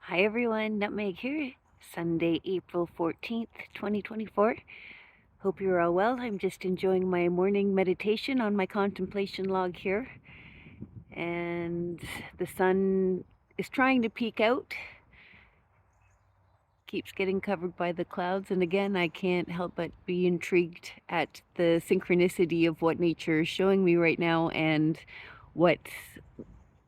Hi everyone, Nutmeg here. Sunday, April 14th, 2024. Hope you're all well. I'm just enjoying my morning meditation on my contemplation log here. And the sun is trying to peek out, keeps getting covered by the clouds. And again, I can't help but be intrigued at the synchronicity of what nature is showing me right now and what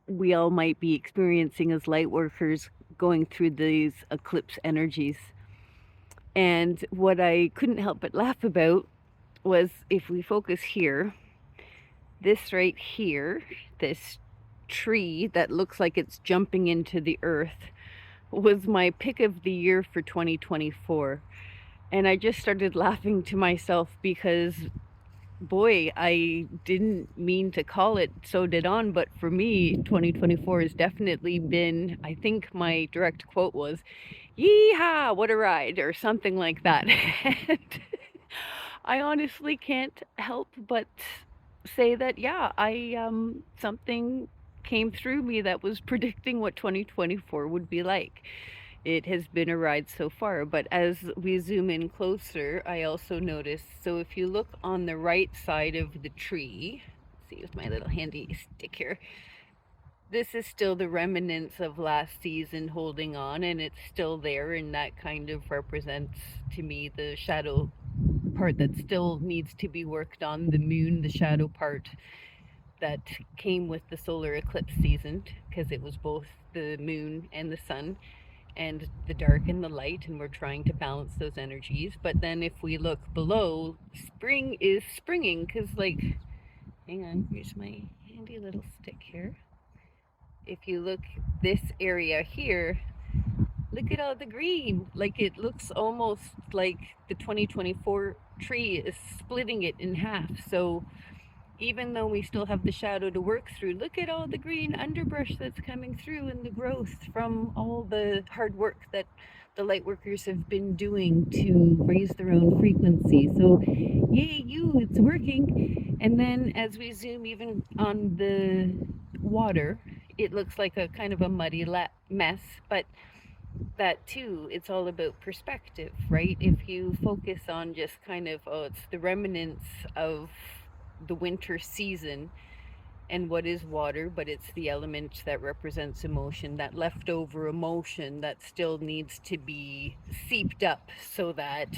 we all might be experiencing as light workers going through these eclipse energies. And what I couldn't help but laugh about was, if we focus here, this right here, this tree that looks like it's jumping into the earth, was my pick of the year for 2024. And I just started laughing to myself because, boy, I didn't mean to call it so dead on, but for me, 2024 has definitely been, I think my direct quote was, "Yeehaw, what a ride," or something like that. And I honestly can't help but say that, yeah, something came through me that was predicting what 2024 would be like. It has been a ride so far, but as we zoom in closer, I also notice, so if you look on the right side of the tree, see with my little handy stick here, this is still the remnants of last season holding on, and it's still there, and that kind of represents to me the shadow part that still needs to be worked on, the moon, the shadow part that came with the solar eclipse season, because it was both the moon and the sun and the dark and the light, and we're trying to balance those energies. But then if we look below, spring is springing, because, like, hang on, here's my handy little stick here. If you look this area here, look at all the green. Like, it looks almost like the 2024 tree is splitting it in half. So even though we still have the shadow to work through, look at all the green underbrush that's coming through, and the growth from all the hard work that the light workers have been doing to raise their own frequency. So yay you, it's working. And then as we zoom even on the water, it looks like a kind of a muddy mess, but that too, it's all about perspective, right? If you focus on just kind of, oh, it's the remnants of the winter season, and what is water, but it's the element that represents emotion, that leftover emotion that still needs to be seeped up so that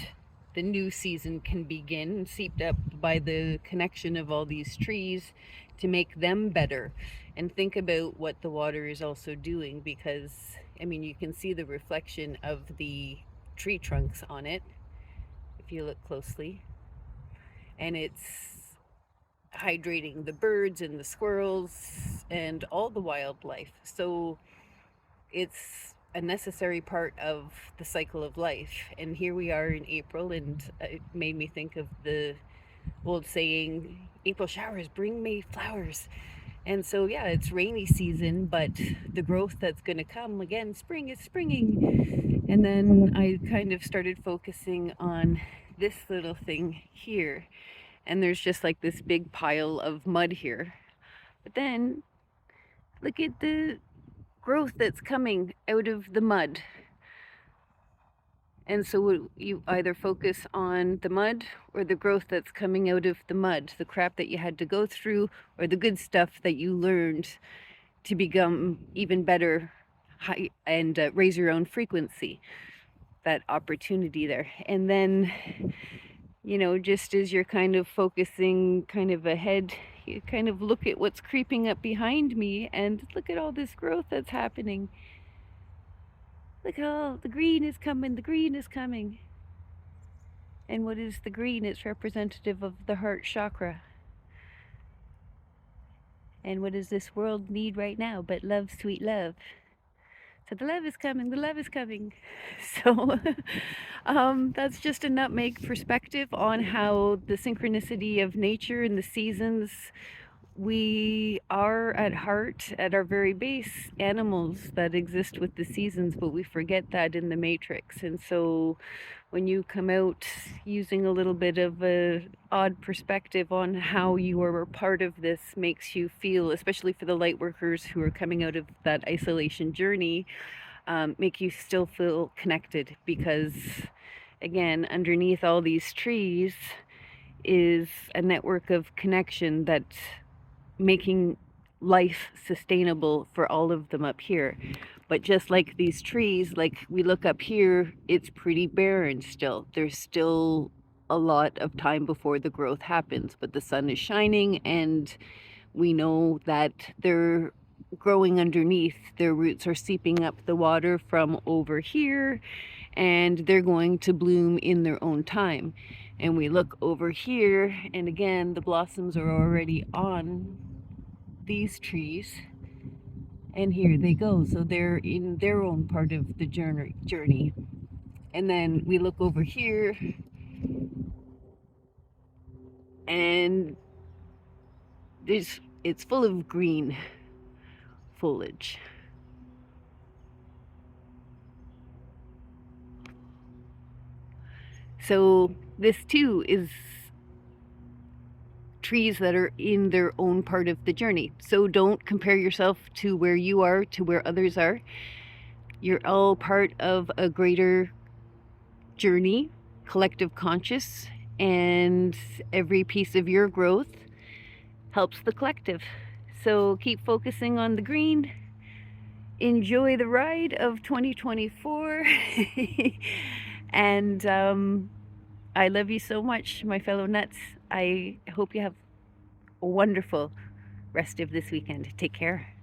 the new season can begin, seeped up by the connection of all these trees to make them better. And think about what the water is also doing, because I mean, you can see the reflection of the tree trunks on it if you look closely, and it's hydrating the birds and the squirrels and all the wildlife. So it's a necessary part of the cycle of life. And here we are in April, and it made me think of the old saying, April showers bring May flowers. And so, yeah, it's rainy season, but the growth that's going to come, again, spring is springing. And then I kind of started focusing on this little thing here, and there's just like this big pile of mud here. But then look at the growth that's coming out of the mud. And so you either focus on the mud or the growth that's coming out of the mud, the crap that you had to go through, or the good stuff that you learned to become even better and raise your own frequency, that opportunity there. And then, you know, just as you're kind of focusing kind of ahead, you kind of look at what's creeping up behind me, and look at all this growth that's happening. Look, oh, the green is coming, the green is coming. And what is the green? It's representative of the heart chakra. And what does this world need right now but love, sweet love? So the love is coming, the love is coming. So that's just a nutmeg perspective on how the synchronicity of nature and the seasons, we are at heart, at our very base, animals that exist with the seasons, but we forget that in the matrix. And so when you come out using a little bit of a odd perspective on how you are a part of this makes you feel, especially for the light workers who are coming out of that isolation journey, make you still feel connected, because again, underneath all these trees is a network of connection that's making life sustainable for all of them up here. But just like these trees, like we look up here, it's pretty barren still. There's still a lot of time before the growth happens, but the sun is shining and we know that they're growing underneath. Their roots are seeping up the water from over here, and they're going to bloom in their own time. And we look over here, and again, the blossoms are already on these trees, and here they go. So they're in their own part of the journey. And then we look over here, and it's full of green foliage. So this too is trees that are in their own part of the journey. So don't compare yourself to where you are to where others are. You're all part of a greater journey, collective conscious, and every piece of your growth helps the collective. So keep focusing on the green. Enjoy the ride of 2024. And I love you so much, my fellow nuts. I hope you have a wonderful rest of this weekend. Take care.